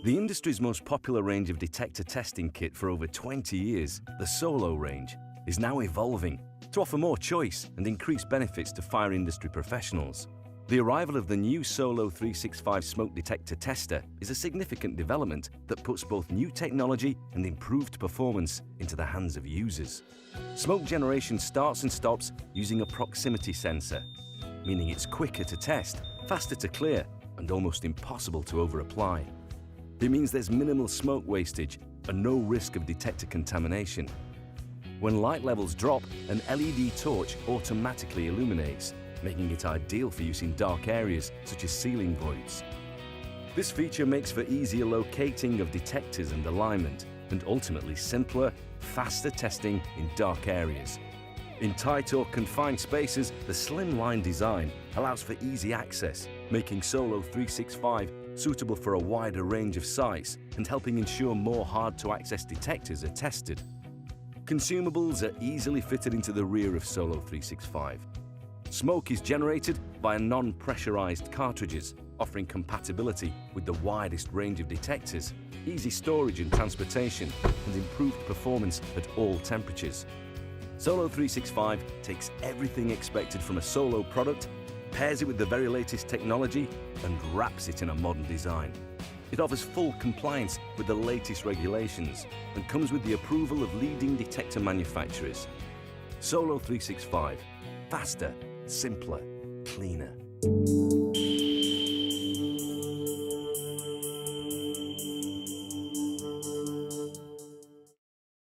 The industry's most popular range of detector testing kit for over 20 years, the Solo range, is now evolving to offer more choice and increase benefits to fire industry professionals. The arrival of the new Solo 365 smoke detector tester is a significant development that puts both new technology and improved performance into the hands of users. Smoke generation starts and stops using a proximity sensor, meaning it's quicker to test, faster to clear, and almost impossible to over-apply. It means there's minimal smoke wastage and no risk of detector contamination. When light levels drop, an LED torch automatically illuminates, making it ideal for use in dark areas such as ceiling voids. This feature makes for easier locating of detectors and alignment, and ultimately simpler, faster testing in dark areas. In tight or confined spaces, the slimline design allows for easy access, making Solo 365 suitable for a wider range of sites and helping ensure more hard-to-access detectors are tested. Consumables are easily fitted into the rear of Solo 365. Smoke is generated via non-pressurized cartridges, offering compatibility with the widest range of detectors, easy storage and transportation, and improved performance at all temperatures. Solo 365 takes everything expected from a Solo product, pairs it with the very latest technology, and wraps it in a modern design. It offers full compliance with the latest regulations and comes with the approval of leading detector manufacturers. Solo 365. Faster, simpler, cleaner.